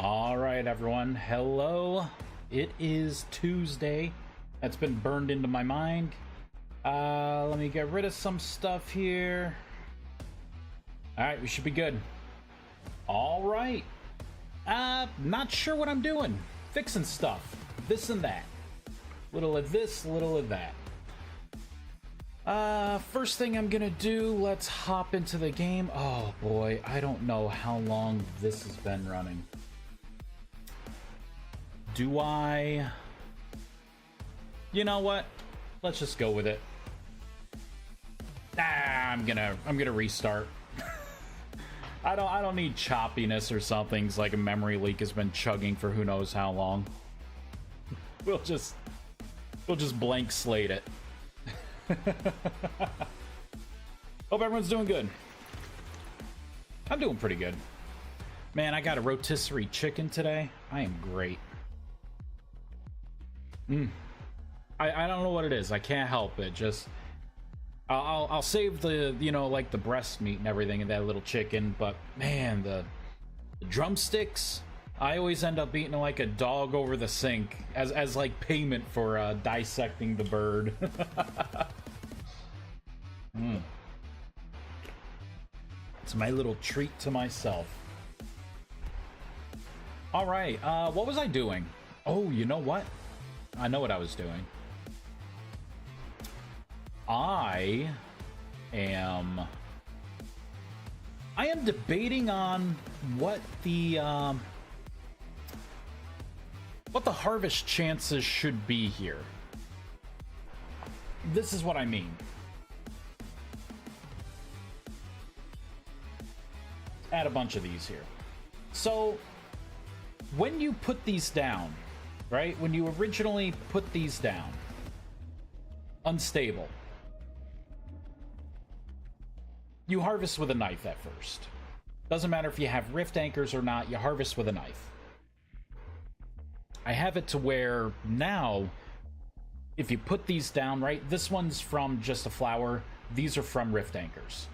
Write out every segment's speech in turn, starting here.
All right, everyone. Hello. It is Tuesday. That's been burned into my mind. Let me get rid of some stuff here. All right, we should be good. All right. Not sure what I'm doing. Fixing stuff. This and that. Little of this, little of that. First thing I'm gonna do, let's hop into the game. Oh boy, I don't know how long this has been running. Do I? You know what? Let's just go with it. I'm gonna restart. I don't need choppiness or something. It's like a memory leak has been chugging for who knows how long. We'll just blank slate it. Hope everyone's doing good. I'm doing pretty good. Man, I got a rotisserie chicken today. I am great. I don't know what it is. I can't help it. Just I'll save the, you know, like the breast meat and everything in that little chicken, but man, the drumsticks, I always end up eating like a dog over the sink as like payment for dissecting the bird. It's my little treat to myself. All right, what was I doing? Oh, you know what? I know what I was doing. I am debating on what the harvest chances should be here. This is what I mean. Add a bunch of these here. So when you put these down, right? When you originally put these down, unstable, you harvest with a knife at first. Doesn't matter if you have rift anchors or not, you harvest with a knife. I have it to where now, if you put these down, right? This one's from just a flower. These are from rift anchors.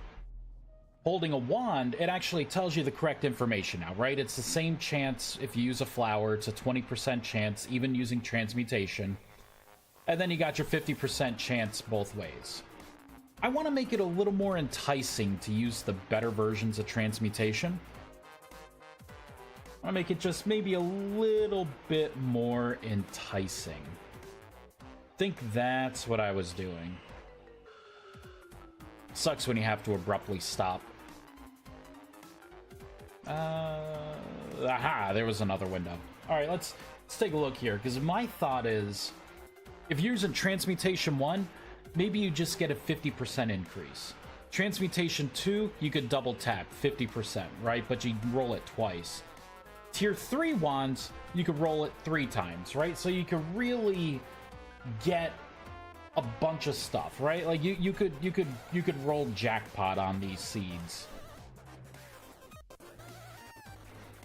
Holding a wand, it actually tells you the correct information now, right? It's the same chance if you use a flower. It's a 20% chance, even using transmutation. And then you got your 50% chance both ways. I want to make it a little more enticing to use the better versions of transmutation. I want to make it just maybe a little bit more enticing. I think that's what I was doing. Sucks when you have to abruptly stop. Aha, there was another window. All right, let's take a look here, because my thought is, if you're using Transmutation 1, maybe you just get a 50% increase. Transmutation 2, you could double tap 50%, right? But you roll it twice. Tier 3 wands, you could roll it 3 times, right? So you could really get a bunch of stuff, right? Like you could roll jackpot on these seeds.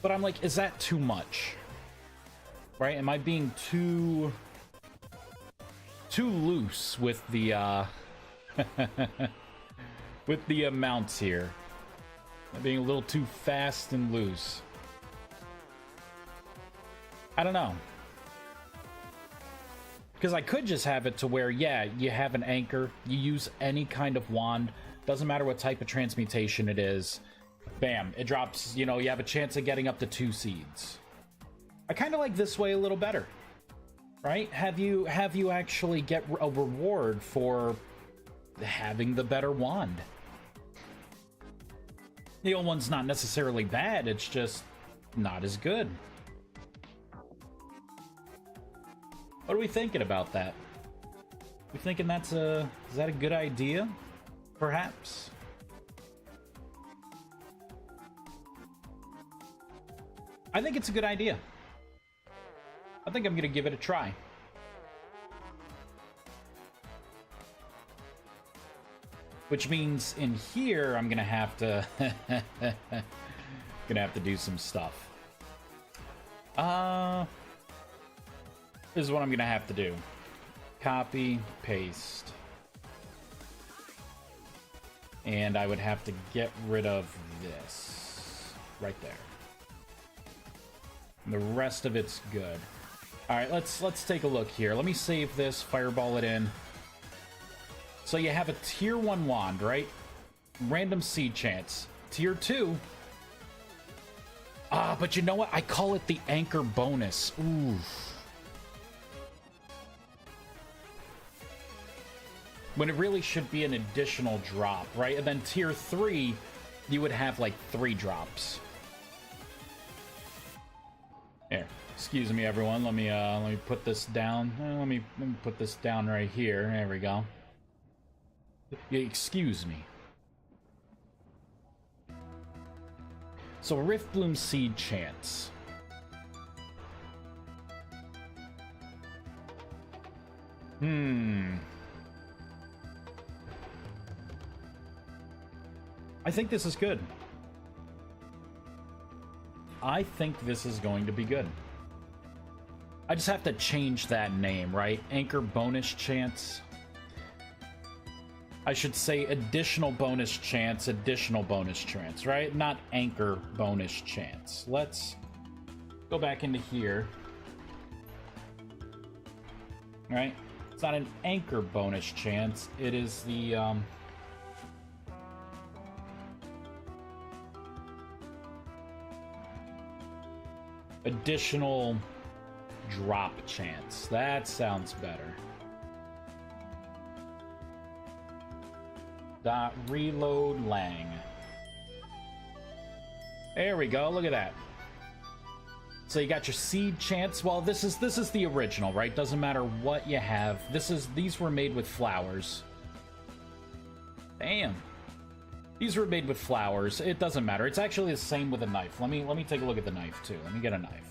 But I'm like, is that too much? Right? Am I being too loose with the with the amounts here? I'm being a little too fast and loose. I don't know. Because I could just have it to where, yeah, you have an anchor, you use any kind of wand, doesn't matter what type of transmutation it is, bam, it drops, you know, you have a chance of getting up to 2 seeds. I kind of like this way a little better, right? Have you actually get a reward for having the better wand. The old one's not necessarily bad, it's just not as good. What are we thinking about that? We thinking is that a good idea? Perhaps? I think it's a good idea. I think I'm gonna give it a try. Which means in here, I'm gonna have to do some stuff. This is what I'm gonna have to do. Copy, paste. And I would have to get rid of this right there. The rest of it's good. All right, let's take a look here. Let me save this, fireball it in. So you have a tier 1 wand, right? Random seed chance. Tier 2. Ah, but you know what? I call it the anchor bonus. Ooh. When it really should be an additional drop, right? And then tier 3, you would have like 3 drops. Here, excuse me, everyone. Let me put this down. Let me put this down right here. There we go. Excuse me. So Rift Bloom seed chance. I think this is good. I think this is going to be good. I just have to change that name, right? Anchor bonus chance. I should say additional bonus chance, right? Not anchor bonus chance. Let's go back into here. Right? It's not an anchor bonus chance. It is the additional drop chance. That sounds better. Dot reload lang. There we go. Look at that. So you got your seed chance. Well, this is the original, right? Doesn't matter what you have. These were made with flowers. Damn. These were made with flowers. It doesn't matter. It's actually the same with a knife. Let me take a look at the knife too. Let me get a knife.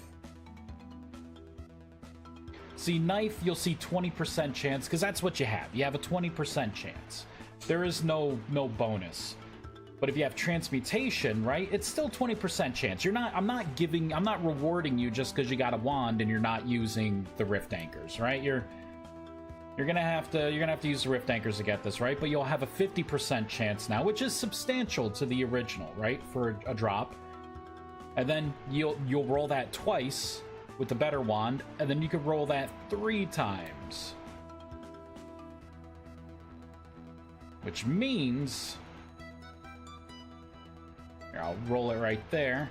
See, knife, you'll see 20% chance because that's what you have. You have a 20% chance. There is no bonus. But if you have transmutation, right, it's still 20% chance. I'm not rewarding you just because you got a wand and you're not using the rift anchors, right? You're gonna have to use the rift anchors to get this, right? But you'll have a 50% chance now, which is substantial to the original, right? For a drop. And then you'll roll that twice with the better wand, and then you could roll that 3 times. Which means... Here, I'll roll it right there.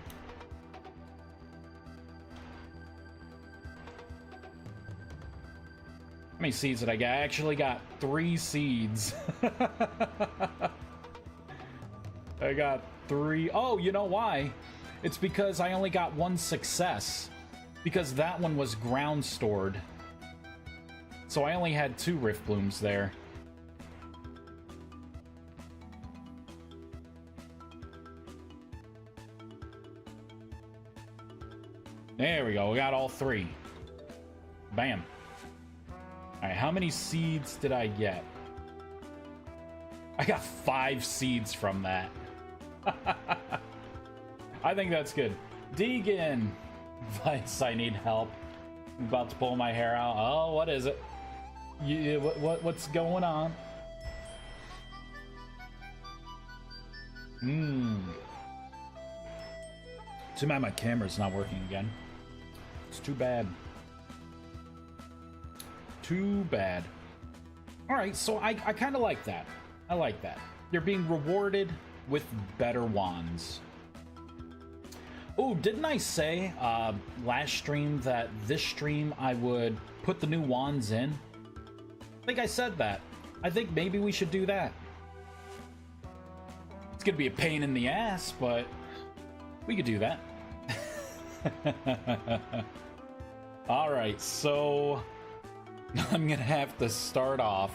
How many seeds did I get? I actually got 3 seeds. I got 3. Oh, you know why? It's because I only got 1 success. Because that one was ground stored. So I only had 2 Rift Blooms there. There we go. We got all 3. Bam. Alright, how many seeds did I get? I got 5 seeds from that. I think that's good. Deegan! Vice, I need help. I'm about to pull my hair out. Oh, what is it? What's going on? Too bad my camera's not working again. It's too bad. Too bad. Alright, so I kind of like that. I like that. You're being rewarded with better wands. Oh, didn't I say last stream that this stream I would put the new wands in? I think I said that. I think maybe we should do that. It's gonna be a pain in the ass, but we could do that. Alright, so I'm gonna have to start off.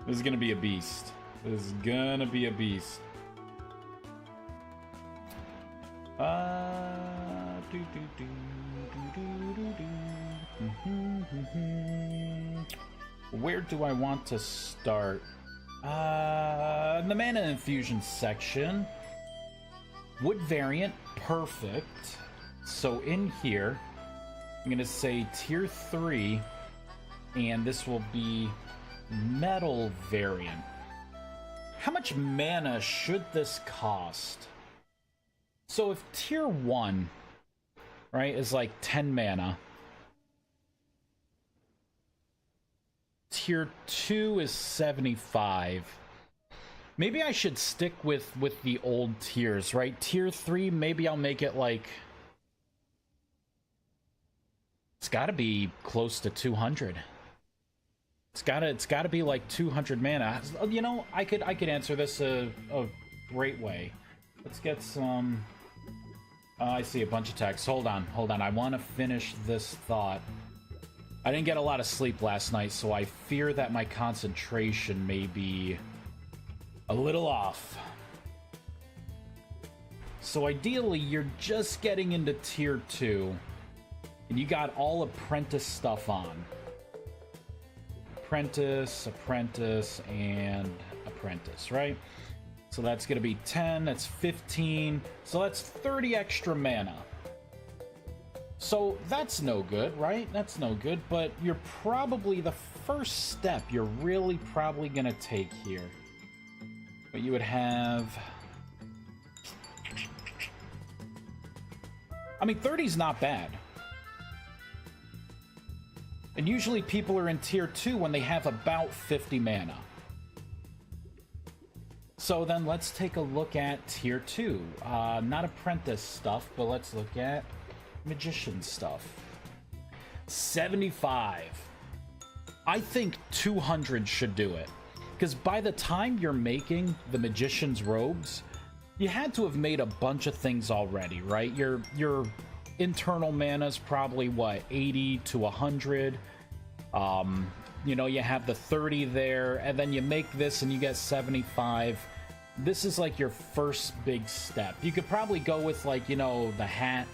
This is gonna be a beast. This is gonna be a beast. Where do I want to start? In the mana infusion section. Wood variant, perfect. So in here, I'm gonna say tier 3, and this will be metal variant. How much mana should this cost? So if tier 1 right, is like 10 mana. Tier 2 is 75. Maybe I should stick with the old tiers, right? Tier 3, maybe I'll make it like... It's gotta be close to 200. It's gotta be like 200 mana. You know, I could answer this a great way. Let's get some... I see a bunch of text. Hold on. I want to finish this thought. I didn't get a lot of sleep last night, so I fear that my concentration may be a little off. So ideally, you're just getting into tier 2, and you got all apprentice stuff on. Apprentice, and apprentice, right? So that's going to be 10, that's 15, so that's 30 extra mana. So that's no good, right? That's no good, but you're probably the first step you're really probably going to take here. But you would have... I mean, 30's not bad. And usually people are in tier 2 when they have about 50 mana. So then let's take a look at tier 2. Not apprentice stuff, but let's look at magician stuff. 75. I think 200 should do it. Because by the time you're making the magician's robes, you had to have made a bunch of things already, right? Your internal mana's probably, what, 80 to 100? You know, you have the 30 there, and then you make this and you get 75. This is like your first big step. You could probably go with, like, you know, the hat.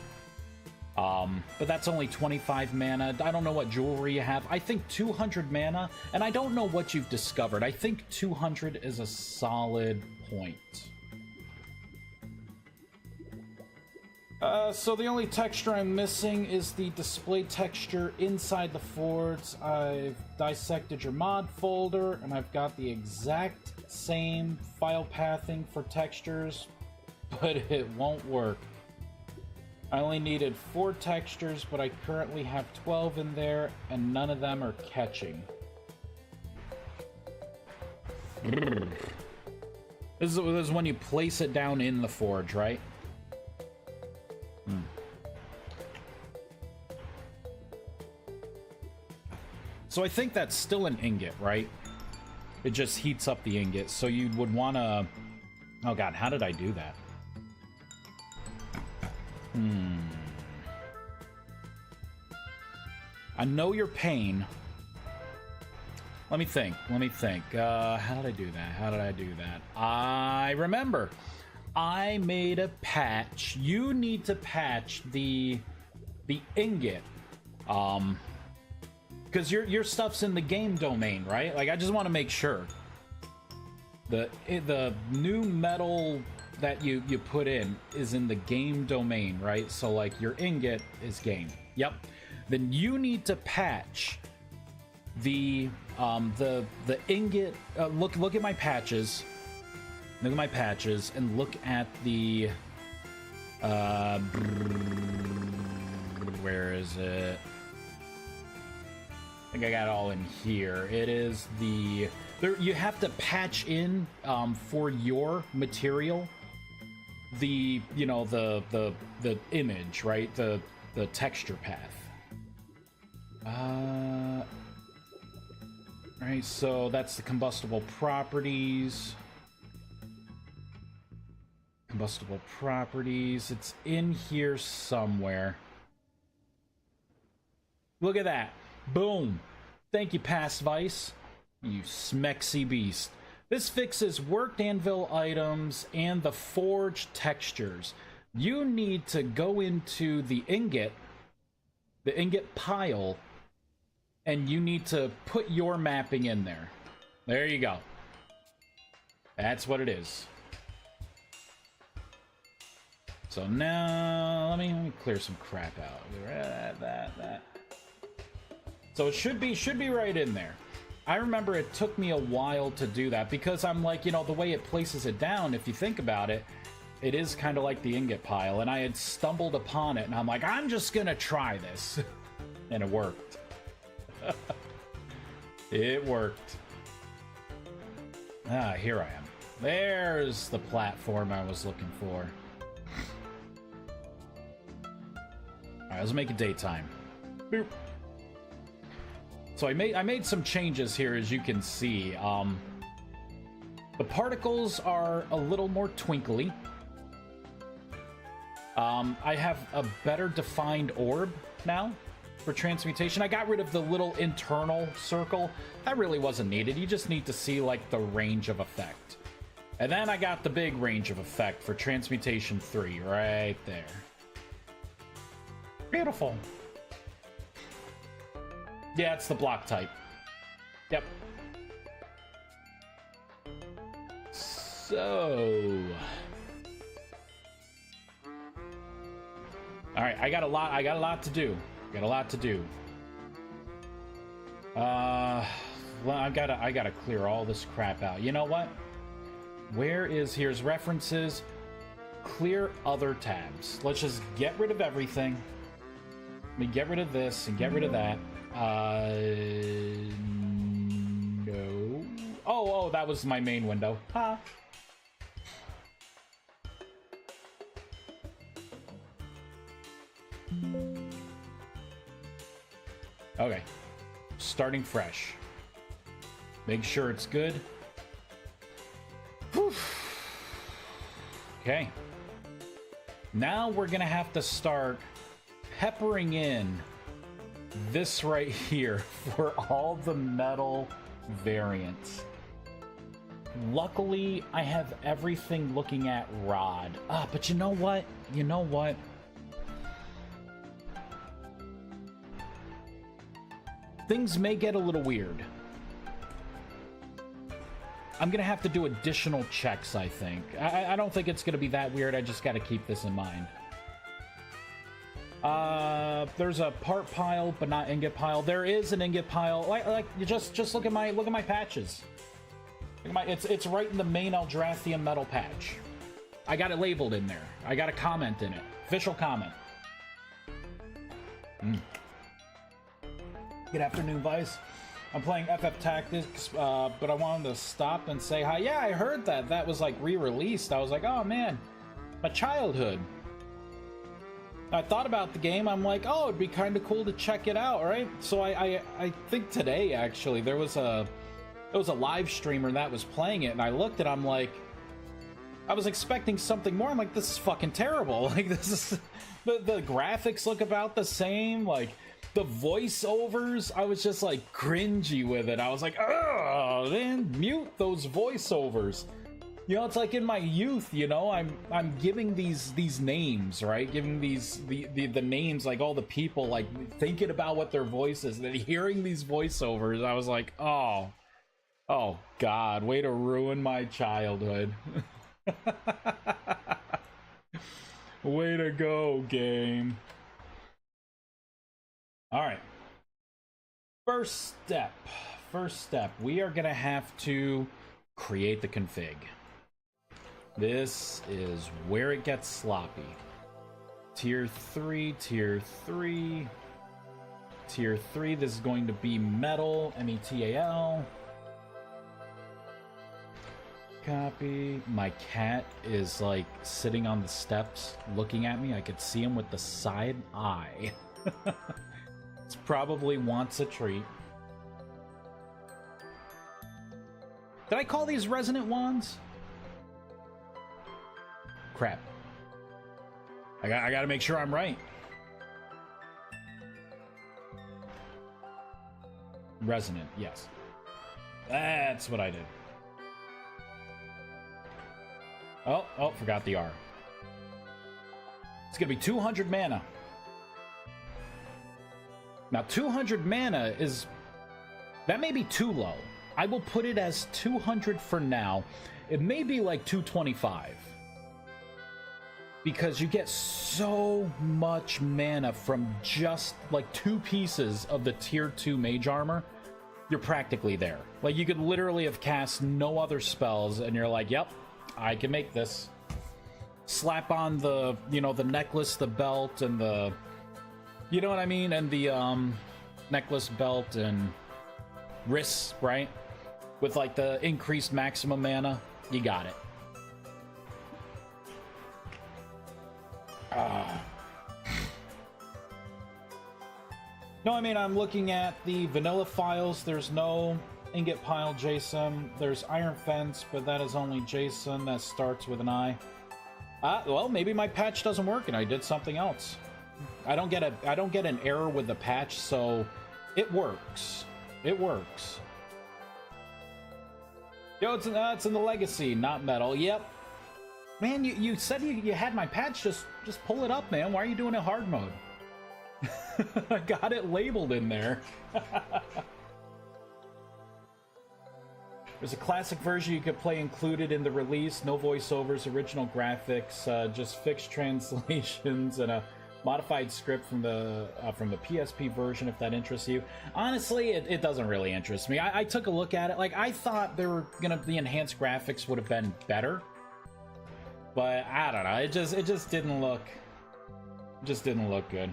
But that's only 25 mana. I don't know what jewelry you have. I think 200 mana, and I don't know what you've discovered. I think 200 is a solid point. So the only texture I'm missing is the display texture inside the forge. I've dissected your mod folder, and I've got the exact same file pathing for textures, but it won't work. I only needed 4 textures, but I currently have 12 in there, and none of them are catching. This is when you place it down in the forge, right? So I think that's still an ingot, right? It just heats up the ingot, so you would want to... Oh god, how did I do that? I know your pain. Let me think. How did I do that? I remember. I made a patch. You need to patch the ingot. Because your stuff's in the game domain, right? Like, I just want to make sure. The new metal that you put in is in the game domain, right? So, like, your ingot is game. Yep. Then you need to patch the ingot. Look at my patches. Look at my patches and look at the where is it? I think I got it all in here. It is the you have to patch in for your material the the image, right? The texture path. Right, so that's the combustible properties. Combustible properties. It's in here somewhere. Look at that. Boom. Thank you, Past Vice. You smexy beast. This fixes worked anvil items and the forged textures. You need to go into the ingot pile, and you need to put your mapping in there. There you go. That's what it is. So now, let me clear some crap out. That. So it should be right in there. I remember it took me a while to do that because I'm like, the way it places it down, if you think about it, it is kind of like the ingot pile, and I had stumbled upon it, and I'm like, I'm just gonna try this. And it worked. It worked. Ah, here I am. There's the platform I was looking for. Alright, let's make it daytime. Boop. So I made some changes here, as you can see. The particles are a little more twinkly. I have a better defined orb now for transmutation. I got rid of the little internal circle. That really wasn't needed. You just need to see, like, the range of effect. And then I got the big range of effect for transmutation 3 right there. Beautiful. Yeah, it's the block type. Yep. So... Alright, I got a lot to do. Got a lot to do. Well, I gotta clear all this crap out. You know what? Here's references. Clear other tabs. Let's just get rid of everything. Let me get rid of this and get rid of that. No. Oh, that was my main window. Ha. Okay. Starting fresh. Make sure it's good. Whew. Okay. Now we're gonna have to start peppering in this right here for all the metal variants. Luckily, I have everything looking at rod. But you know what? You know what? Things may get a little weird. I'm gonna have to do additional checks, I think. I don't think it's gonna be that weird. I just gotta keep this in mind. There's a part pile, but not ingot pile. There is an ingot pile. Like you just look at my patches. Look at it's right in the main Eldrathian metal patch. I got it labeled in there. I got a comment in it. Official comment. Good afternoon, Vice. I'm playing FF Tactics, but I wanted to stop and say hi. Yeah, I heard that was like re-released. I was like, oh man, my childhood. I thought about the game. I'm like, oh, it'd be kind of cool to check it out, right? So I think today actually there was a live streamer that was playing it, and I looked and I'm like, I was expecting something more. I'm like, this is fucking terrible. Like this is the graphics look about the same. Like the voiceovers, I was just like cringy with it. I was like, oh man, mute those voiceovers. You know, it's like in my youth, you know, I'm giving these names, right? Giving the names, like all the people, like thinking about what their voice is, and then hearing these voiceovers, I was like, oh God, way to ruin my childhood. Way to go, game. All right. First step, we are gonna have to create the config. This is where it gets sloppy. Tier 3, Tier 3, Tier 3, this is going to be metal, metal. Copy. My cat is like sitting on the steps looking at me. I could see him with the side eye. It's probably wants a treat. Did I call these resonant wands? Crap. I gotta make sure I'm right. Resonant, yes. That's what I did. Oh, forgot the R. It's gonna be 200 mana. Now, 200 mana is... that may be too low. I will put it as 200 for now. It may be like 225. Because you get so much mana from just like 2 pieces of the tier 2 mage armor. You're practically there. Like, you could literally have cast no other spells, and you're like, yep, I can make this. slap on the, you know, the necklace, the belt, and the, you know what I mean? And the necklace, belt, and wrists, right? With like the increased maximum mana, you got it. No, I mean, I'm looking at the vanilla files. There's no ingot pile JSON. There's Iron Fence, but that is only JSON that starts with an I. Well, maybe my patch doesn't work and I did something else. I don't get an error with the patch, so it works. It works. Yo, it's in the legacy, not metal. Yep. Man, you said you had my patch. Just pull it up, man. Why are you doing it hard mode? I got it labeled in there. There's a classic version you could play included in the release. No voiceovers, original graphics, just fixed translations, and a modified script from the PSP version, if that interests you. Honestly, it doesn't really interest me. I took a look at it. Like, I thought the enhanced graphics would have been better, but I don't know. It just didn't look good.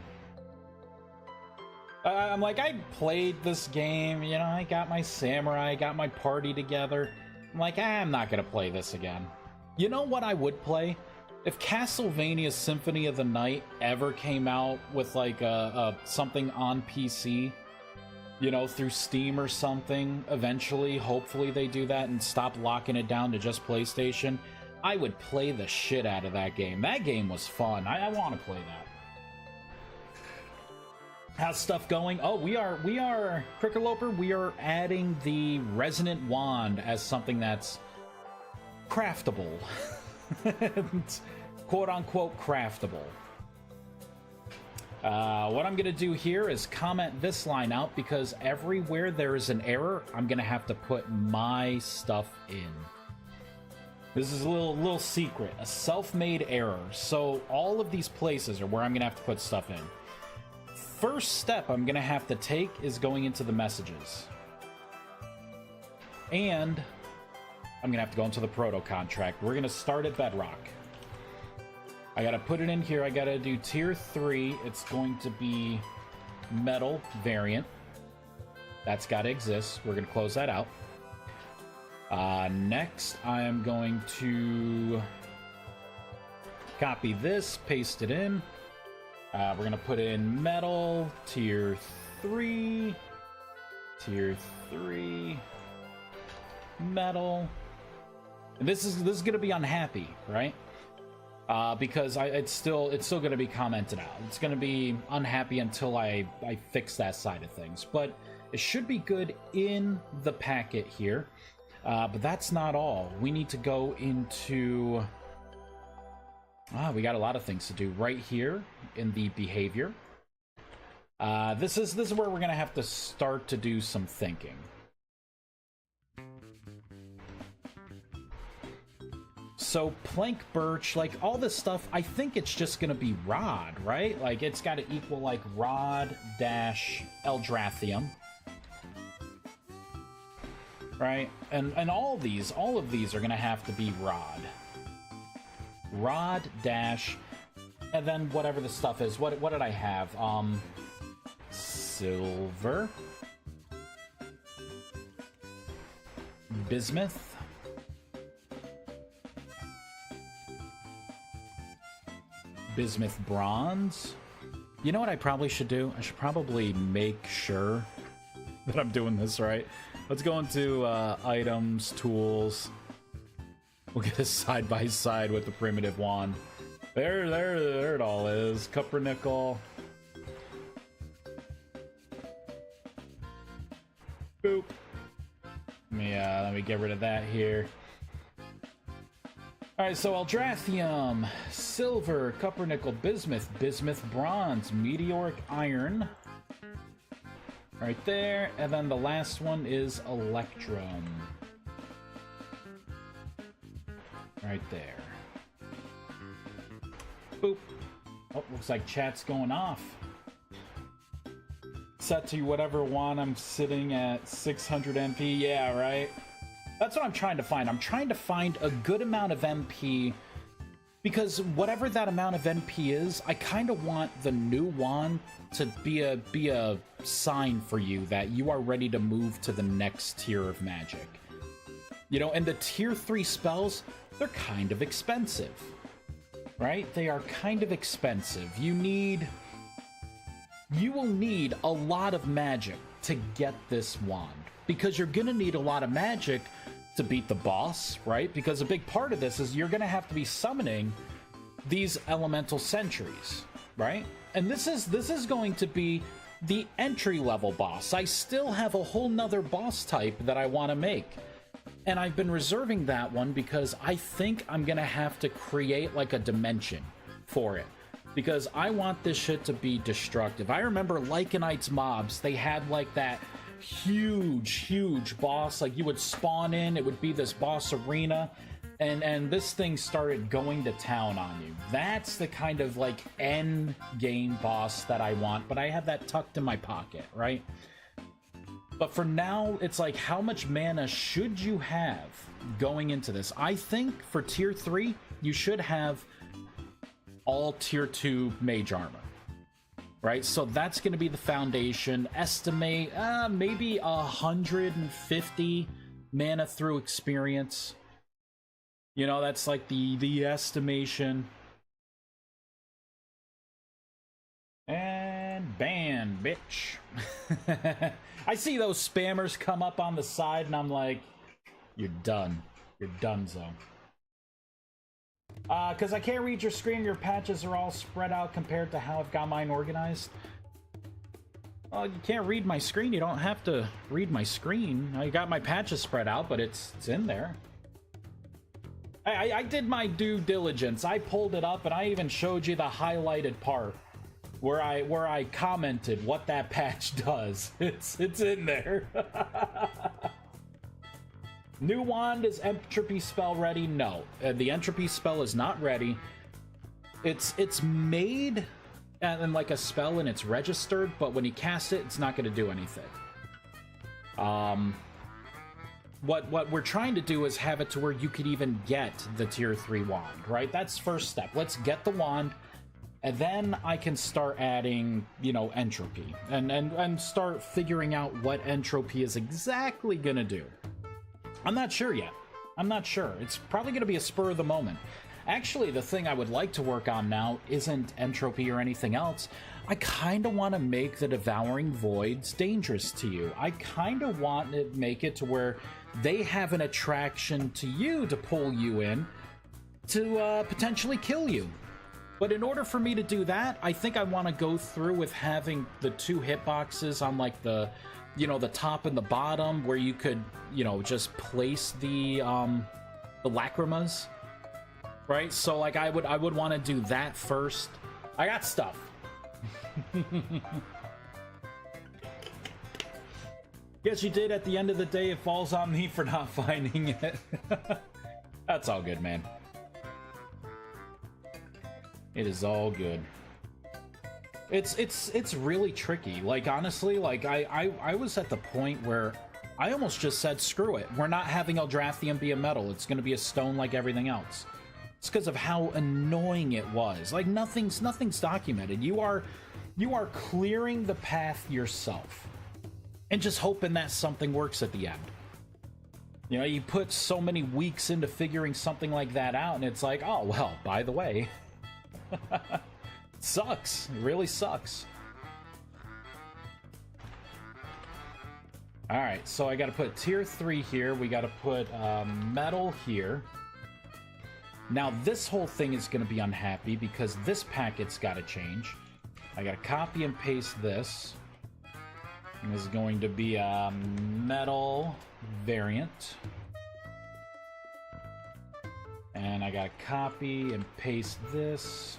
I'm like, I played this game, you know, I got my samurai, got my party together. I'm like, I'm not gonna play this again. You know what I would play? If Castlevania Symphony of the Night ever came out with like something on PC, you know, through Steam or something, eventually, hopefully they do that and stop locking it down to just PlayStation, I would play the shit out of that game. That game was fun. I want to play that. How's stuff going? Oh, we are Crickerloper, we are adding the Resonant Wand as something that's craftable. Quote unquote craftable. What I'm gonna do here is comment this line out, because everywhere there is an error, I'm gonna have to put my stuff in. This is a little secret, a self-made error. So all of these places are where I'm gonna have to put stuff in. First step I'm gonna have to take is going into the messages, and I'm gonna have to go into the proto contract. We're gonna start at Bedrock. I gotta put it in here. I gotta do tier 3. It's going to be metal variant. That's gotta exist. We're gonna close that out. Next I am going to copy this, paste it in. We're gonna put in metal, tier 3, metal, and this is gonna be unhappy, right? Because it's still gonna be commented out. It's gonna be unhappy until I fix that side of things, but it should be good in the packet here. But that's not all. We need to go into. We got a lot of things to do right here in the behavior. This is where we're gonna have to start to do some thinking. So plank birch, like all this stuff, I think it's just gonna be rod, right? Like it's got to equal like rod dash Eldrathium, right? And all of these are gonna have to be rod. Rod dash, and then whatever the stuff is. What did I have? Silver, bismuth, bronze. You know what I probably should do? I should probably make sure that I'm doing this right. Let's go into items, tools. We'll get this side by side with the primitive wand. There it all is. Copper nickel. Boop. Let me get rid of that here. Alright, so Eldrathium, silver, copper nickel, bismuth, bronze, meteoric iron. Right there. And then the last one is electrum. Right there. Boop. Oh, looks like chat's going off. Set to whatever one. I'm sitting at 600 MP. Yeah, right? That's what I'm trying to find. I'm trying to find a good amount of MP Because whatever that amount of NP is, I kind of want the new wand to be a sign for you that you are ready to move to the next tier of magic. You know, and the tier 3 spells, they're kind of expensive, right? They are kind of expensive. You will need a lot of magic to get this wand, because you're gonna need a lot of magic to beat the boss, right? Because a big part of this is you're gonna have to be summoning these elemental sentries, right? And this is going to be the entry-level boss. I still have a whole nother boss type that I want to make, and I've been reserving that one because I think I'm gonna have to create like a dimension for it, because I want this shit to be destructive. I remember Lycanite's mobs, they had like that huge boss. Like, you would spawn in, it would be this boss arena, and this thing started going to town on you. That's the kind of like end game boss that I want, but I have that tucked in my pocket, right? But for now, it's like, how much mana should you have going into this? I think for tier 3, you should have all tier 2 mage armor, right? So that's going to be the foundation. Estimate maybe 150 mana through experience. You know, that's like the estimation. And ban, bitch. I see those spammers come up on the side, and I'm like, you're done. You're donezo. Because I can't read your screen, your patches are all spread out compared to how I've got mine organized. Well, you can't read my screen. You don't have to read my screen. I got my patches spread out, but it's in there. I did my due diligence. I pulled it up, and I even showed you the highlighted part where I commented what that patch does. It's in there. New wand, is entropy spell ready? No, the entropy spell is not ready. It's made and like a spell, and it's registered, but when you cast it, it's not going to do anything. What we're trying to do is have it to where you could even get the tier 3 wand, right? That's first step. Let's get the wand, and then I can start adding, you know, entropy, and start figuring out what entropy is exactly gonna do. I'm not sure yet. I'm not sure. It's probably gonna be a spur of the moment. Actually, the thing I would like to work on now isn't entropy or anything else. I kind of want to make the Devouring Voids dangerous to you. I kind of want to make it to where they have an attraction to you to pull you in to potentially kill you. But in order for me to do that, I think I want to go through with having the 2 hitboxes on like the, you know, the top and the bottom, where you could, you know, just place the lacrimas, right? So like I would want to do that first. I got stuff. Yes, you did. At the end of the day, it falls on me for not finding it. That's all good, man. It is all good. It's really tricky. Like, honestly, like I was at the point where I almost just said, screw it. We're not having Eldrathium be a metal. It's going to be a stone like everything else. It's because of how annoying it was. Like, nothing's documented. You are clearing the path yourself and just hoping that something works at the end. You know, you put so many weeks into figuring something like that out, and it's like, oh, well, by the way. It sucks. It really sucks. Alright, so I gotta put tier 3 here. We gotta put metal here. Now, this whole thing is gonna be unhappy because this packet's gotta change. I gotta copy and paste this. And this is going to be a metal variant. And I gotta copy and paste this.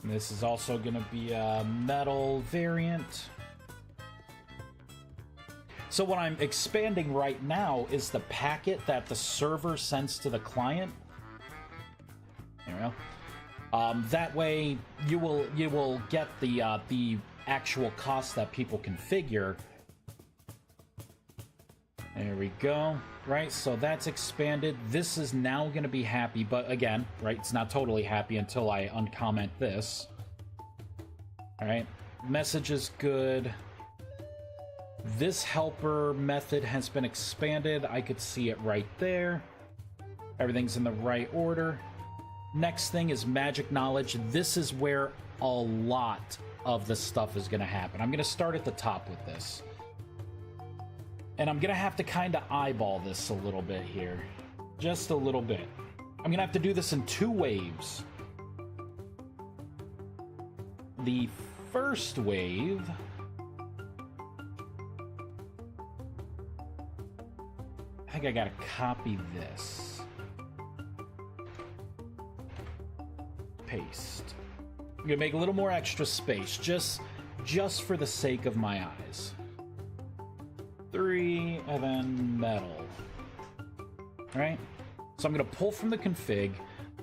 And this is also gonna be a metal variant. So what I'm expanding right now is the packet that the server sends to the client. There we go. That way you will get the actual cost that people configure There we go. Right, so that's expanded. This is now going to be happy, but again, right, it's not totally happy until I uncomment this. All right, message is good. This helper method has been expanded. I could see it right there. Everything's in the right order. Next thing is magic knowledge. This is where a lot of the stuff is going to happen. I'm going to start at the top with this. And I'm going to have to kind of eyeball this a little bit here. Just a little bit. I'm going to have to do this in 2 waves. The first wave... I think I gotta copy this. Paste. I'm gonna make a little more extra space, just for the sake of my eyes. 3, and then metal. Alright? So I'm gonna pull from the config.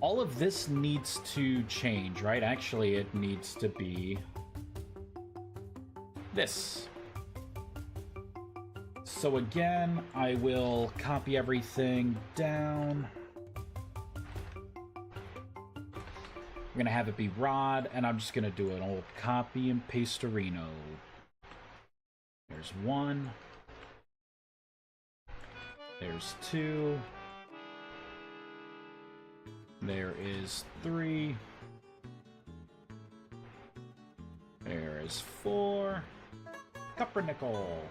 All of this needs to change, right? Actually, it needs to be this. So again, I will copy everything down. I'm gonna have it be rod, and I'm just gonna do an old copy and paste-erino. There's 1. There's 2. There is 3. There is 4. Coppernickel.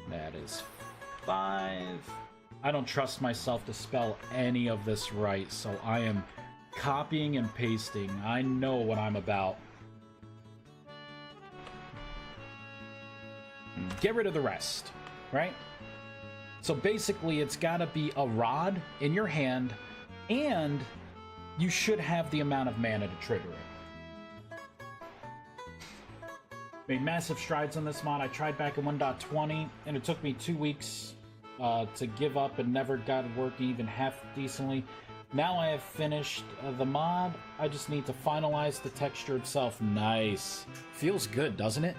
That is 5. I don't trust myself to spell any of this right, so I am copying and pasting. I know what I'm about. Get rid of the rest, right? So basically, it's got to be a rod in your hand, and you should have the amount of mana to trigger it. Made massive strides on this mod. I tried back in 1.20, and it took me 2 weeks to give up and never got it working even half decently. Now I have finished the mod. I just need to finalize the texture itself. Nice. Feels good, doesn't it?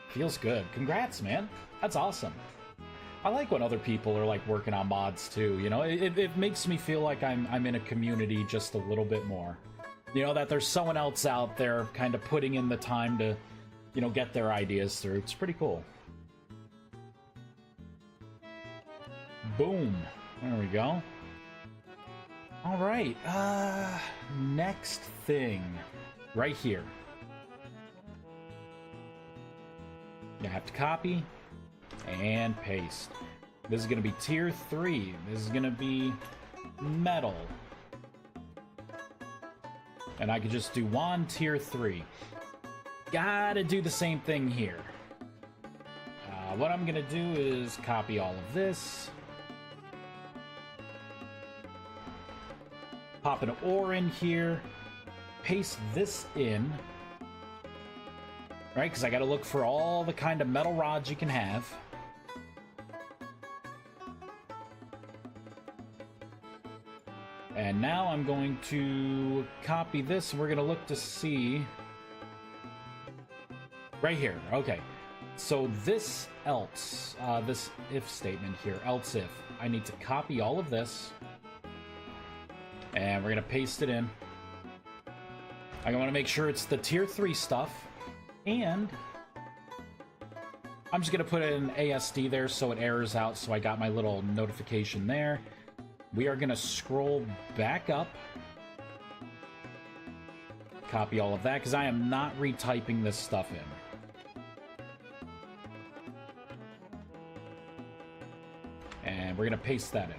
Feels good. Congrats, man. That's awesome. I like when other people are like working on mods too, you know? It makes me feel like I'm in a community just a little bit more. You know, that there's someone else out there kind of putting in the time to, you know, get their ideas through. It's pretty cool. Boom. There we go. All right. Next thing. Right here. You have to copy and paste. This is going to be tier 3. This is going to be metal. And I could just do wand tier 3. Gotta do the same thing here. What I'm gonna do is copy all of this. Pop an ore in here. Paste this in. Right, because I gotta look for all the kind of metal rods you can have. And now I'm going to copy this, and we're going to look to see... Right here, okay. So this else, this if statement here, else if, I need to copy all of this. And we're going to paste it in. I want to make sure it's the tier 3 stuff. And I'm just going to put an ASD there so it errors out, so I got my little notification there. We are going to scroll back up. Copy all of that, because I am not retyping this stuff in. And we're going to paste that in.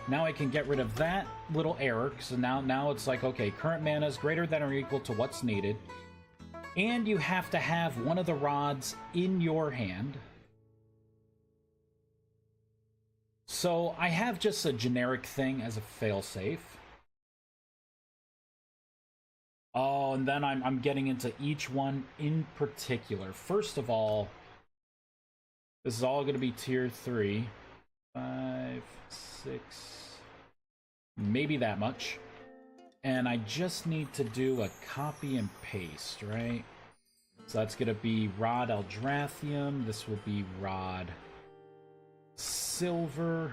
Now I can get rid of that little error, so now it's like, okay, current mana is greater than or equal to what's needed. And you have to have one of the rods in your hand. So I have just a generic thing as a failsafe. Oh, and then I'm getting into each one in particular. First of all, this is all going to be tier 3. 5, 6, maybe that much. And I just need to do a copy and paste, right? So that's going to be rod Aldrathium. This will be rod silver.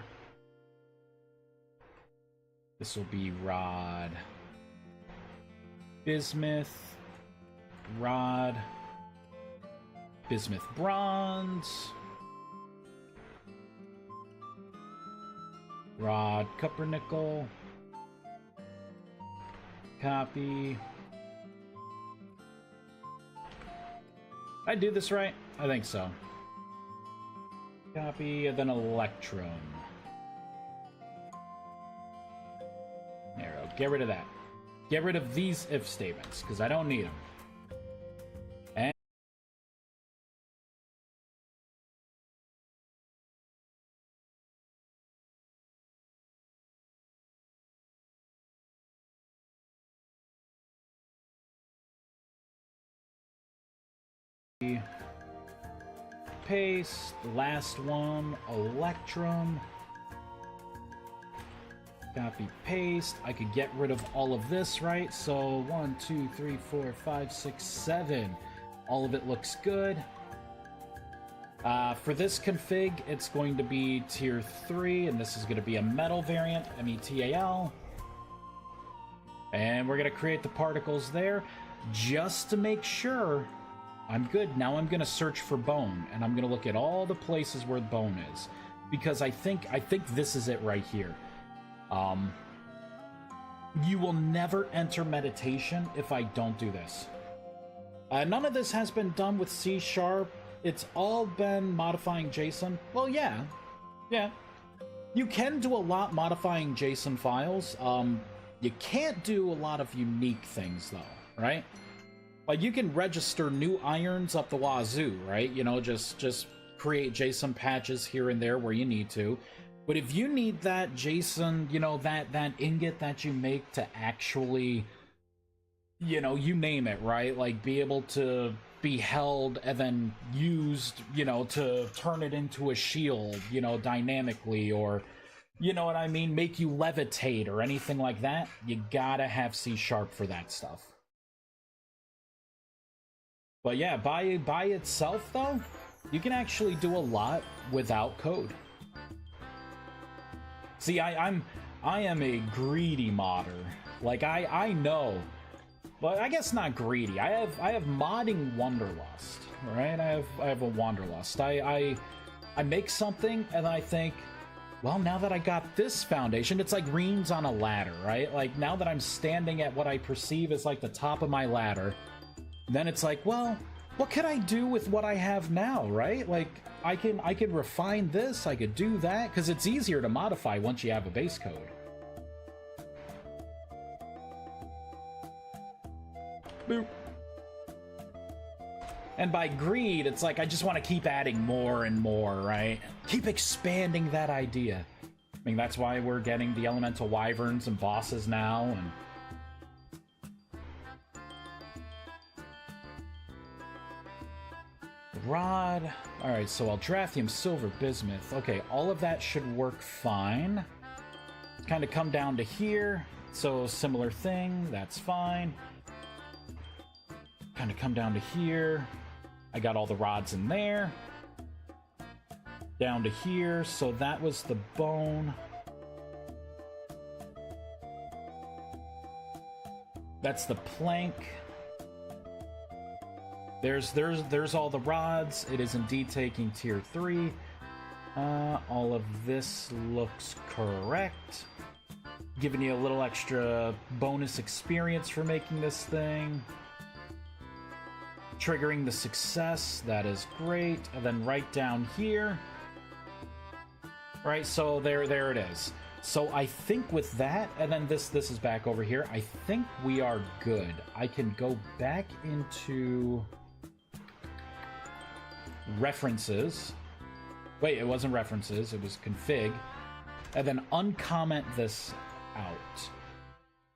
This will be rod bismuth. Rod bismuth bronze. Rod copper-nickel. Copy. Did I do this right? I think so. Copy, and then electrum. There we go. Get rid of that. Get rid of these if statements, because I don't need them. Paste, last one, electrum. Copy, paste. I could get rid of all of this, right? So 1, 2, 3, 4, 5, 6, 7. All of it looks good. For this config, it's going to be tier 3, and this is going to be a metal variant, metal. And we're going to create the particles there just to make sure I'm good. Now I'm going to search for bone, and I'm going to look at all the places where bone is, because I think this is it right here. You will never enter meditation if I don't do this. None of this has been done with C#. It's all been modifying JSON. Well, yeah. You can do a lot modifying JSON files. You can't do a lot of unique things, though, right? Like, you can register new irons up the wazoo, right? You know, just create JSON patches here and there where you need to. But if you need that JSON, you know, that ingot that you make to actually, you know, you name it, right? Like, be able to be held and then used, you know, to turn it into a shield, you know, dynamically, or, you know what I mean, make you levitate or anything like that, you gotta have C# for that stuff. But yeah, by itself, though, you can actually do a lot without code. See, I am a greedy modder. Like, I know, but I guess not greedy. I have modding wanderlust, right? I have a wanderlust. I make something and I think, well, now that I got this foundation, it's like reams on a ladder, right? Like, now that I'm standing at what I perceive as like the top of my ladder, then it's like, well, what could I do with what I have now, right? Like, I can refine this, I could do that, because it's easier to modify once you have a base code. Boop. And by greed, it's like I just want to keep adding more and more, right? Keep expanding that idea. I mean, that's why we're getting the elemental wyverns and bosses now, and rod. Alright, so Aldrathium, silver, bismuth. Okay, all of that should work fine. Kind of come down to here. So, similar thing. That's fine. Kind of come down to here. I got all the rods in there. Down to here. So, that was the bone. That's the plank. There's all the rods. It is indeed taking tier 3. All of this looks correct. Giving you a little extra bonus experience for making this thing. Triggering the success. That is great. And then right down here. Right, so there it is. So I think with that, and then this is back over here, I think we are good. I can go back into references. Wait, it wasn't references, it was config. And then uncomment this out.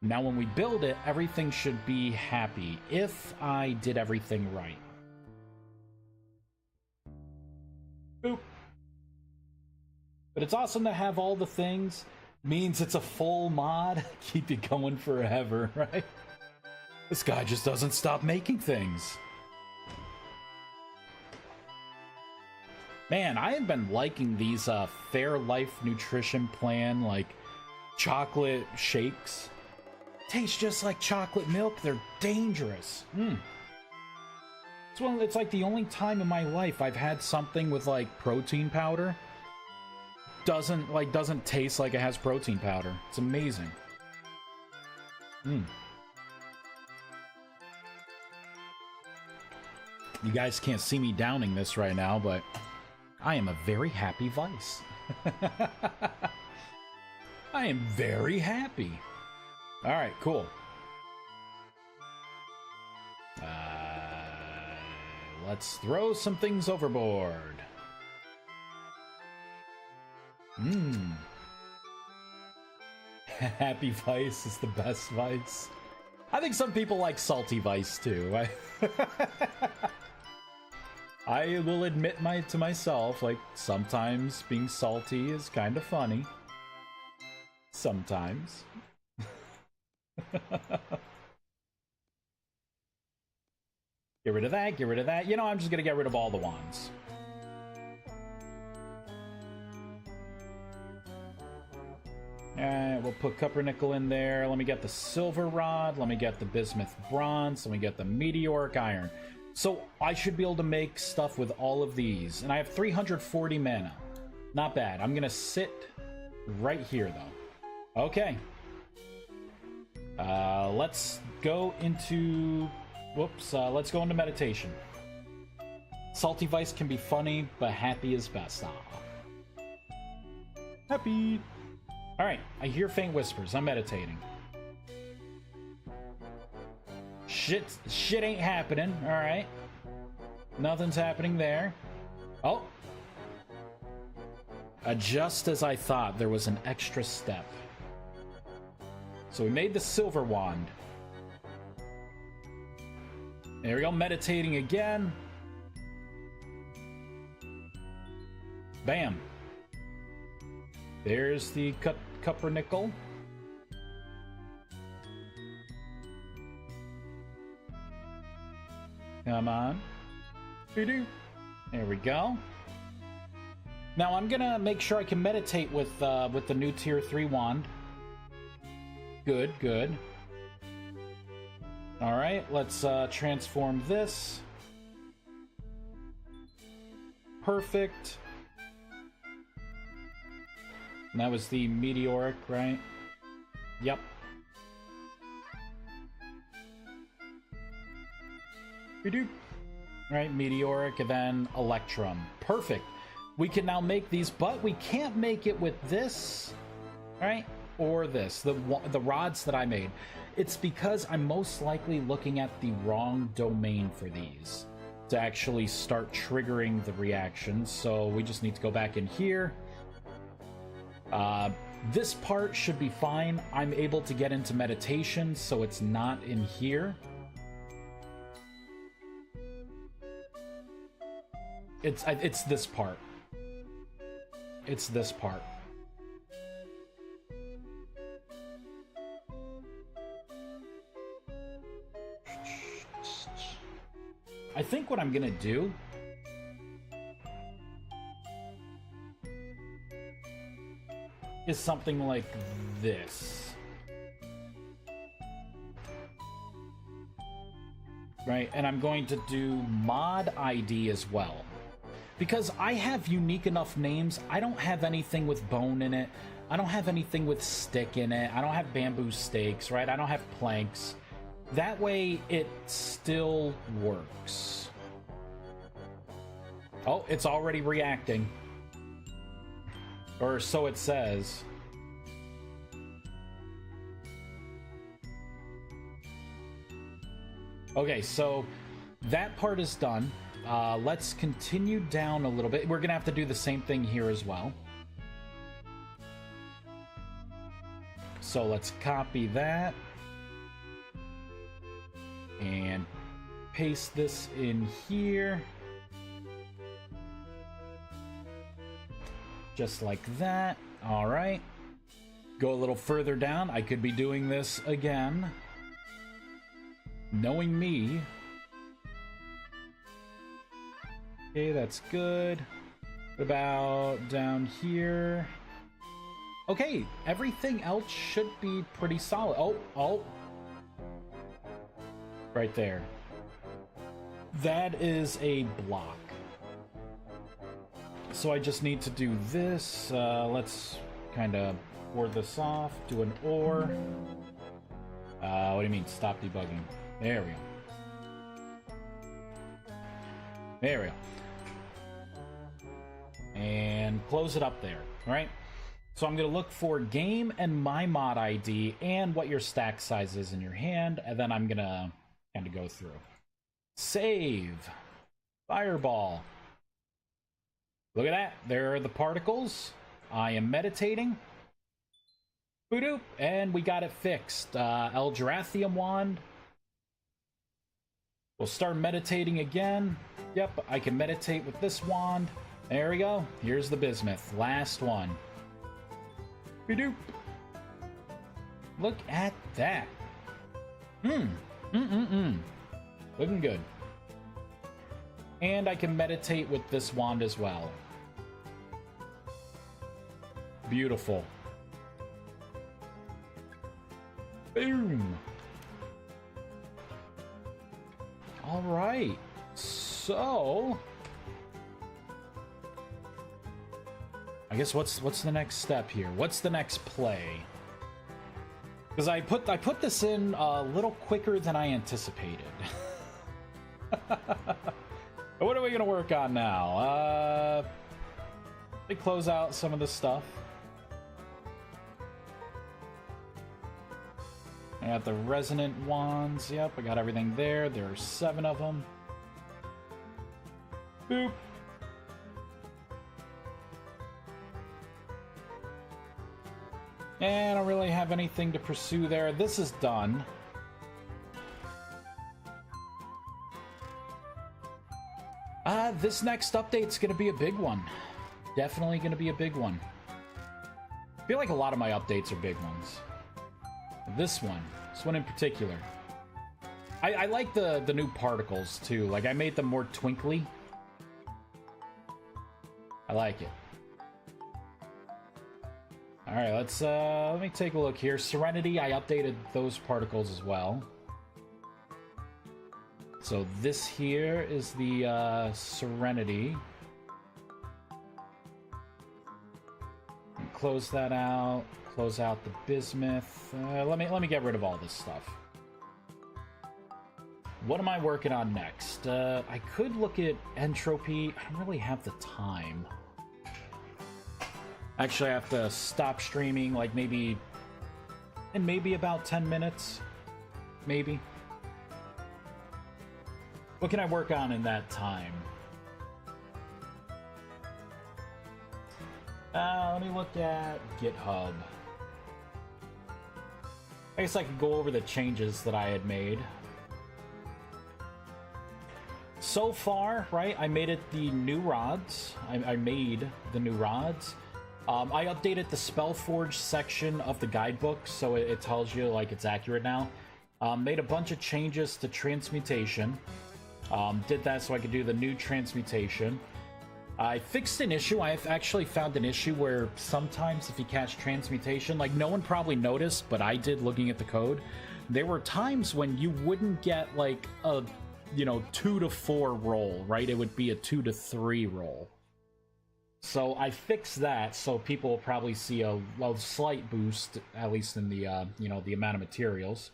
Now when we build it, everything should be happy if I did everything right. Boop. But it's awesome to have all the things. Means it's a full mod. Keep you going forever, right? This guy just doesn't stop making things. Man, I have been liking these Fairlife nutrition plan, like, chocolate shakes. Tastes just like chocolate milk. They're dangerous. It's like the only time in my life I've had something with, like, protein powder. Doesn't taste like it has protein powder. It's amazing. You guys can't see me downing this right now, but I am a very happy Vice. I am very happy. Alright, cool. Let's throw some things overboard. Happy Vice is the best Vice. I think some people like salty Vice too. I will admit to myself, like, sometimes being salty is kind of funny. Sometimes. Get rid of that, get rid of that. You know, I'm just gonna get rid of all the wands. Alright, we'll put Coppernickel in there. Let me get the Silver Rod. Let me get the Bismuth Bronze. Let me get the Meteoric Iron. So, I should be able to make stuff with all of these. And I have 340 mana. Not bad. I'm gonna sit right here, though. Okay. Let's go into... Whoops, let's go into meditation. Salty Vice can be funny, but happy is best. Ah. Happy! Alright, I hear faint whispers. I'm meditating. Shit ain't happening. Alright. Nothing's happening there. Oh! Just as I thought, there was an extra step. So we made the Silver Wand. There we go, meditating again. Bam. There's the Coppernickel. Come on. There we go. Now I'm gonna make sure I can meditate with the new Tier 3 wand. Good, good. Alright, let's transform this. Perfect. And that was the Meteoric, right? Yep. Right, Meteoric, and then Electrum. Perfect. We can now make these, but we can't make it with this, right? Or this, the rods that I made. It's because I'm most likely looking at the wrong domain for these to actually start triggering the reactions. So we just need to go back in here. This part should be fine. I'm able to get into meditation, so it's not in here. It's this part. It's this part. I think what I'm gonna do is something like this. Right, and I'm going to do mod ID as well. Because I have unique enough names, I don't have anything with bone in it. I don't have anything with stick in it. I don't have bamboo stakes, right? I don't have planks. That way, it still works. Oh, it's already reacting. Or so it says. Okay, so that part is done. Let's continue down a little bit. We're gonna have to do the same thing here as well. So let's copy that. And paste this in here. Just like that. All right. Go a little further down. I could be doing this again. Knowing me. Okay, that's good. What about down here? Okay, everything else should be pretty solid. Oh. Right there. That is a block. So I just need to do this. Let's kind of ward this off. Do an OR. What do you mean? Stop debugging. There we go. There we go. And close it up there. All right. So I'm going to look for game and my mod ID and what your stack size is in your hand. And then I'm going to kind of go through. Save. Fireball. Look at that. There are the particles. I am meditating. Boop, and we got it fixed. Elgerathium wand. We'll start meditating again. Yep, I can meditate with this wand. There we go. Here's the bismuth. Last one. Boop. Look at that. Looking good. And I can meditate with this wand as well. Beautiful. Boom. All right. So, I guess what's the next step here? What's the next play? Because I put this in a little quicker than I anticipated. What are we gonna work on now? Let me close out some of this stuff. I got the resonant wands. Yep, I got everything there. There are 7 of them. Boop. And I don't really have anything to pursue there. This is done. This next update's gonna be a big one. Definitely gonna be a big one. I feel like a lot of my updates are big ones. This one in particular. I like the new particles too. Like, I made them more twinkly. I like it. All right, let me take a look here. Serenity, I updated those particles as well. So this here is the Serenity. Close that out. Close out the bismuth. Let me get rid of all this stuff. What am I working on next? I could look at entropy. I don't really have the time. Actually, I have to stop streaming, like maybe about 10 minutes. Maybe. What can I work on in that time? Let me look at GitHub. I guess I could go over the changes that I had made. So far, right, I made it the new rods. I made the new rods. I updated the Spellforge section of the guidebook, so it tells you, like, it's accurate now. Made a bunch of changes to transmutation. Did that so I could do the new transmutation. I fixed an issue. I've actually found an issue where sometimes if you catch transmutation, like, no one probably noticed, but I did looking at the code. There were times when you wouldn't get, like, a, 2 to 4 roll, right? It would be a 2 to 3 roll. So I fixed that, so people will probably see a slight boost, at least in the, the amount of materials.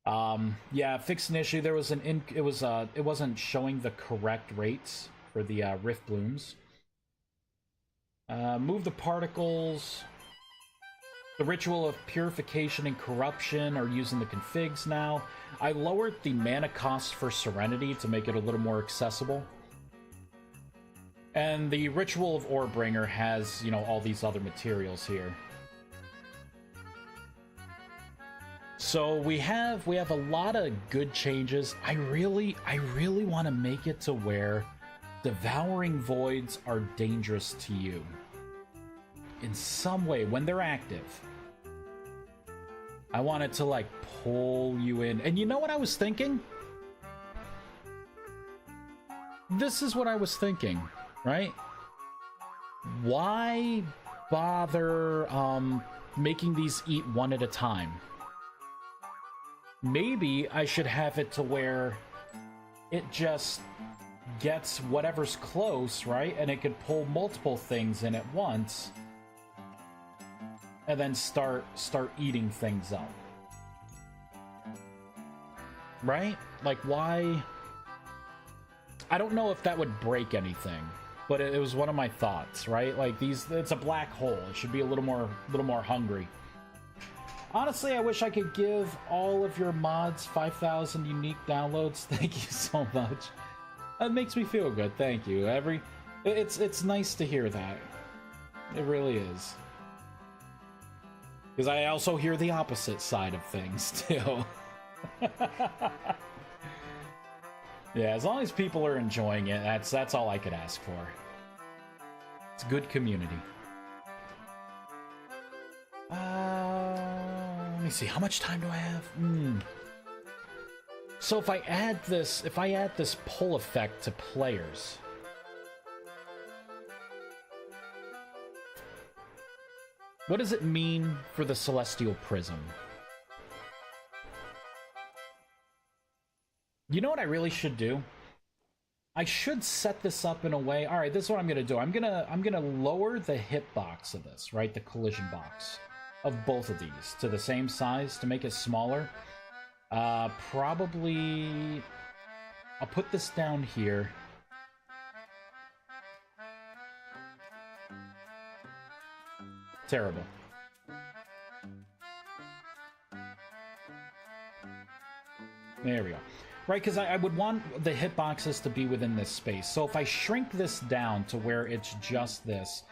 Yeah, fixed an issue. There was it wasn't showing the correct rates for the rift blooms. Move the particles. The ritual of purification and corruption are using the configs now. I lowered the mana cost for Serenity to make it a little more accessible. And the ritual of Orebringer has, all these other materials here. So we have a lot of good changes. I really want to make it to where devouring voids are dangerous to you in some way when they're active. I want it to, like, pull you in. And you know what I was thinking? This is what I was thinking, right? Why bother making these eat one at a time? Maybe I should have it to where it just gets whatever's close, right? And it could pull multiple things in at once and then start eating things up. Right? Like, why? I don't know if that would break anything, but it was one of my thoughts, right? Like, it's a black hole. It should be a little more hungry. Honestly, I wish I could give all of your mods 5,000 unique downloads. Thank you so much. That makes me feel good. Thank you. It's nice to hear that. It really is. Because I also hear the opposite side of things too. Yeah, as long as people are enjoying it, that's all I could ask for. It's good community. Let me see, how much time do I have? So if I add this pull effect to players, what does it mean for the Celestial Prism? You know what I really should do? I should set this up in a way. All right, this is what I'm gonna do. I'm gonna lower the hitbox of this, right? The collision box of both of these to the same size to make it smaller. Probably I'll put this down here. Terrible. There we go. Right, because I would want the hitboxes to be within this space. So if I shrink this down to where it's just this,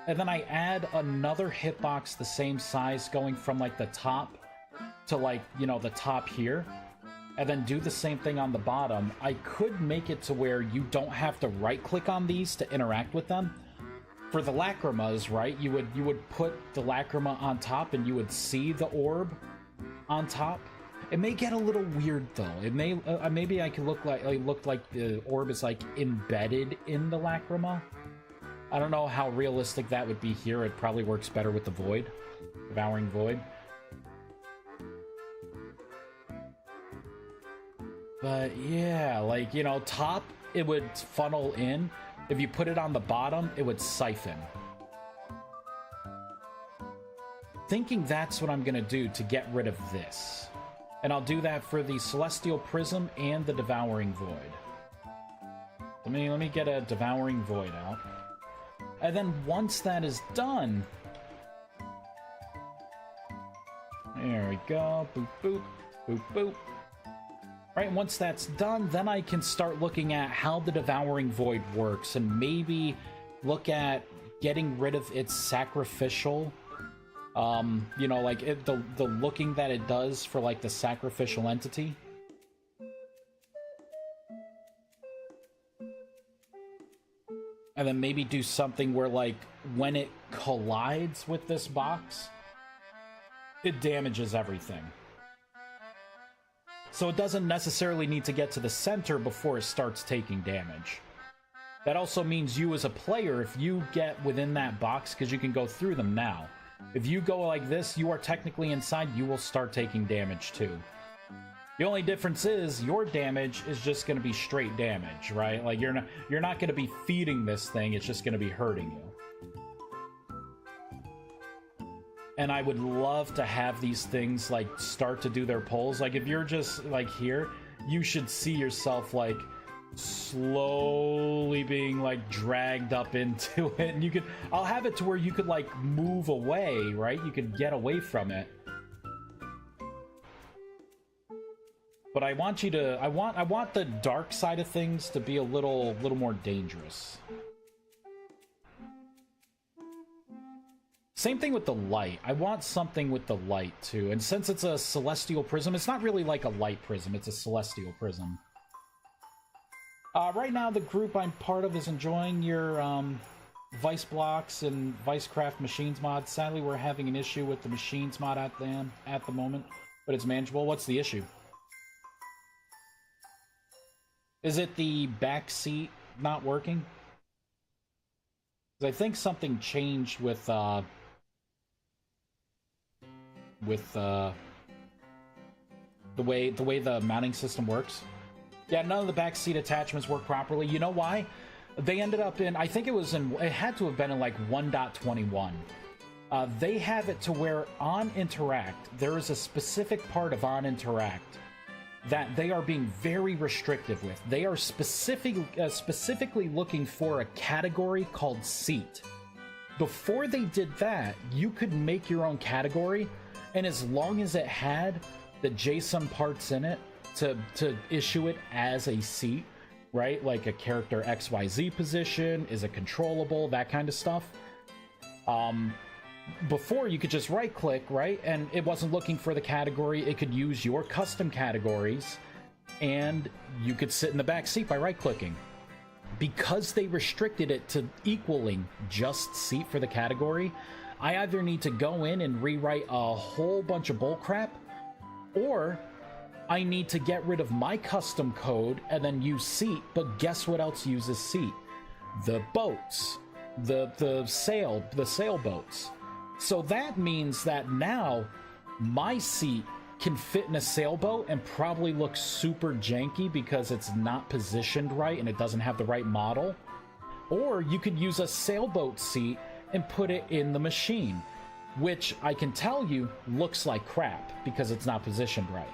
and then I add another hitbox the same size going from like the top to like, you know, the top here, and then do the same thing on the bottom, I could make it to where you don't have to right click on these to interact with them. For the lacrimas, right, you would put the lacrima on top and you would see the orb on top. It may get a little weird though. It may maybe I could look like the orb is like embedded in the lacrima. I don't know how realistic that would be here. It probably works better with the void, devouring void. But yeah, like, you know, top it would funnel in. If you put it on the bottom, it would siphon. Thinking that's what I'm gonna do to get rid of this. And I'll do that for the Celestial Prism and the Devouring Void. Let me get a Devouring Void out. And then once that is done... There we go. Boop, boop. Boop, boop. Right, once that's done, then I can start looking at how the Devouring Void works and maybe look at getting rid of its sacrificial... you know, like the looking that it does for like the sacrificial entity. And then maybe do something where like when it collides with this box, it damages everything. So it doesn't necessarily need to get to the center before it starts taking damage. That also means you as a player, if you get within that box, because you can go through them now, if you go like this, you are technically inside, you will start taking damage too. The only difference is your damage is just going to be straight damage, right? Like you're not going to be feeding this thing, it's just going to be hurting you. And I would love to have these things like start to do their pulls. Like if you're just like here, you should see yourself like slowly being like dragged up into it, and you could I'll have it to where you could like move away, right? You could get away from it. But I want you to I want the dark side of things to be a little more dangerous. Same thing with the light. I want something with the light too. And since it's a celestial prism, it's not really like a light prism, it's a celestial prism. Right now, the group I'm part of is enjoying your Vice Blocks and ViesCraft Machines mod. Sadly, we're having an issue with the Machines mod at the moment, but it's manageable. What's the issue? Is it the back seat not working? 'Cause I think something changed with the way the mounting system works. Yeah, none of the back seat attachments work properly. You know why? They ended up in, I think it had to have been in like 1.21. They have it to where on Interact, there is a specific part of on Interact that they are being very restrictive with. They are specifically looking for a category called seat. Before they did that, you could make your own category, and as long as it had the JSON parts in it to issue it as a seat, right? Like a character XYZ position, is it controllable, that kind of stuff. Before, you could just right-click, right? And it wasn't looking for the category. It could use your custom categories, and you could sit in the back seat by right-clicking. Because they restricted it to equaling just seat for the category, I either need to go in and rewrite a whole bunch of bullcrap, or I need to get rid of my custom code and then use seat. But guess what else uses seat? The boats, the sailboats. So that means that now my seat can fit in a sailboat and probably look super janky because it's not positioned right and it doesn't have the right model. Or you could use a sailboat seat and put it in the machine, which I can tell you looks like crap because it's not positioned right.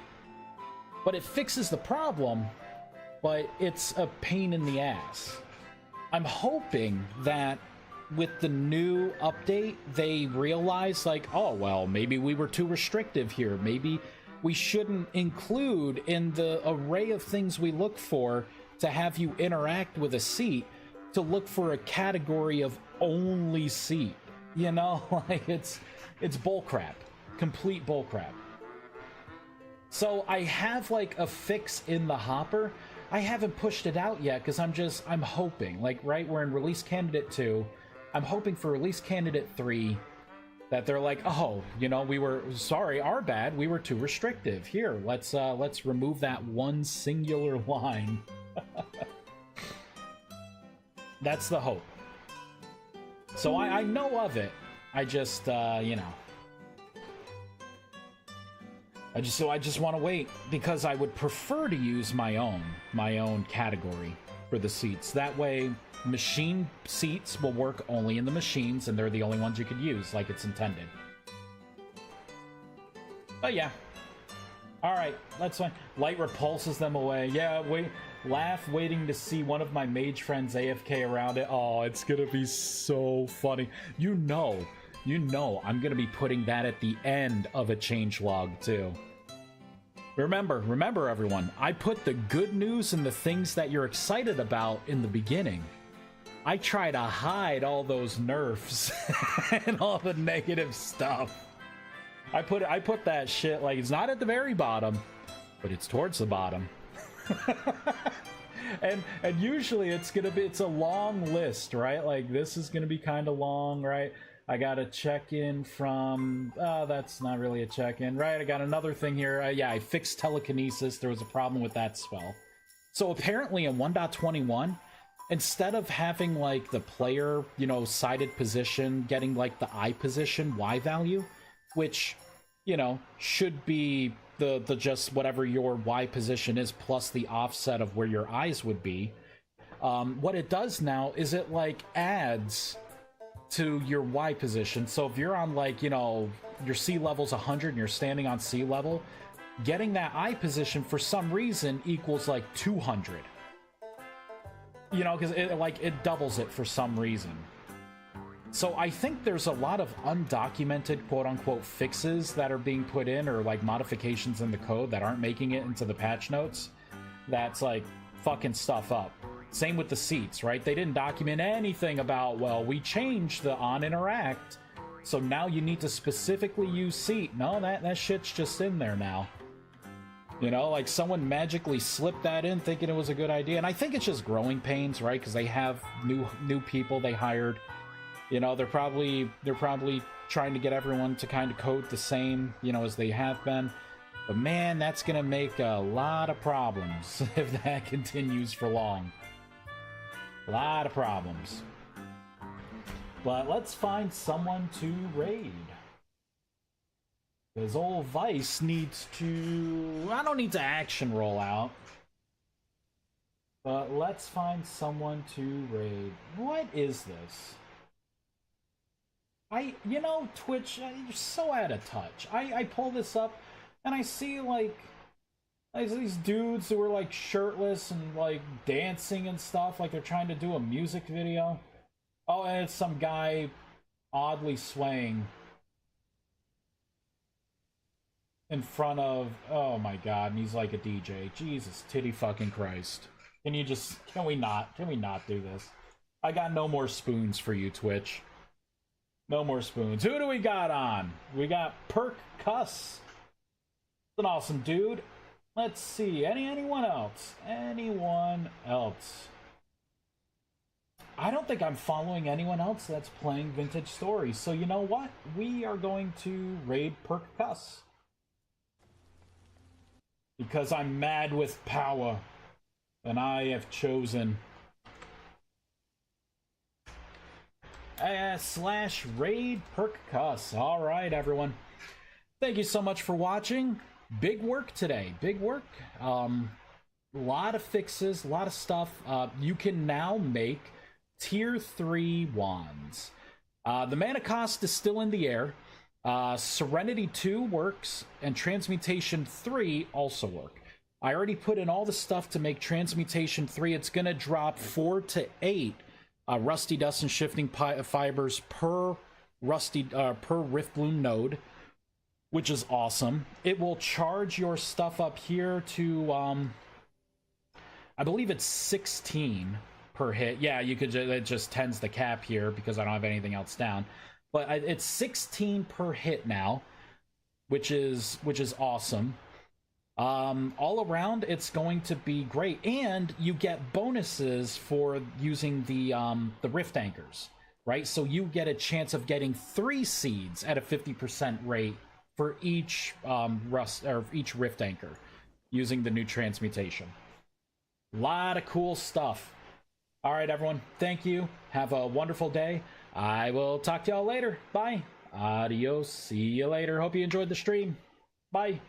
But it fixes the problem, but it's a pain in the ass. I'm hoping that with the new update, they realize, like, oh, well, maybe we were too restrictive here. Maybe we shouldn't include in the array of things we look for to have you interact with a seat, to look for a category of only seat. You know, like, it's bullcrap. Complete bullcrap. So I have, like, a fix in the hopper. I haven't pushed it out yet because I'm hoping, like, right, we're in release candidate 2. I'm hoping for release candidate 3 that they're like, oh, you know, we were sorry, our bad, we were too restrictive. Here, let's remove that one singular line. That's the hope. So I know of it. I just you know, I just want to wait because I would prefer to use my own category for the seats. That way, machine seats will work only in the machines, and they're the only ones you could use like it's intended. But yeah. Alright, that's fine. Light repulses them away. Yeah, laugh waiting to see one of my mage friends AFK around it. Oh, it's gonna be so funny. You know, I'm gonna be putting that at the end of a changelog too. Remember everyone, I put the good news and the things that you're excited about in the beginning. I try to hide all those nerfs and all the negative stuff. I put that shit, like, it's not at the very bottom, but it's towards the bottom. and usually it's a long list, right? Like, this is gonna be kind of long, right? I got a check-in from, that's not really a check-in, right? I got another thing here. Yeah, I fixed telekinesis. There was a problem with that spell. So apparently in 1.21, instead of having, like, the player, you know, sided position, getting, like, the eye position Y value, which, you know, should be the just whatever your Y position is plus the offset of where your eyes would be, what it does now is it, like, adds to your Y position. So if you're on, like, you know, your sea level's 100 and you're standing on sea level, getting that eye position for some reason equals, like, 200. You know, because it doubles it for some reason. So I think there's a lot of undocumented quote-unquote fixes that are being put in, or, like, modifications in the code that aren't making it into the patch notes. That's, like, fucking stuff up. Same with the seats, right? They didn't document anything about, well, we changed the on interact, so now you need to specifically use seat. No, that shit's just in there now. You know, like, someone magically slipped that in thinking it was a good idea. And I think it's just growing pains, right? Because they have new people they hired. You know, they're probably trying to get everyone to kind of code the same, you know, as they have been. But man, that's gonna make a lot of problems if that continues for long. A lot of problems. But let's find someone to raid. Because old Vice needs to... I don't need to action roll out. But let's find someone to raid. What is this? You know, Twitch, you're so out of touch. I pull this up, and I see, like these dudes who are, like, shirtless and, like, dancing and stuff, like they're trying to do a music video. Oh, and it's some guy oddly swaying in front of... Oh, my God, and he's like a DJ. Jesus, titty fucking Christ. Can we not do this? I got no more spoons for you, Twitch. No more spoons. Who do we got on? We got Perk Cuss. An awesome dude. Let's see. Anyone else? Anyone else? I don't think I'm following anyone else that's playing Vintage Stories. So you know what? We are going to raid Perk Cuss. Because I'm mad with power. And I have chosen... slash raid Perk Cuss. Alright, everyone. Thank you so much for watching. Big work today. Big work. Lot of fixes, a lot of stuff. You can now make tier 3 wands. The mana cost is still in the air. Serenity 2 works, and Transmutation 3 also work. I already put in all the stuff to make Transmutation 3. It's going to drop 4 to 8 Rusty Dust and Shifting Fibers per Riftbloom node, which is awesome. It will charge your stuff up here to, I believe it's 16 per hit. Yeah, you could, it just tends the cap here because I don't have anything else down. But it's 16 per hit now, which is awesome. All around, it's going to be great, and you get bonuses for using the Rift Anchors, right? So you get a chance of getting 3 seeds at a 50% rate for each each Rift Anchor using the new transmutation. A lot of cool stuff. All right, everyone. Thank you. Have a wonderful day. I will talk to y'all later. Bye. Adios. See you later. Hope you enjoyed the stream. Bye.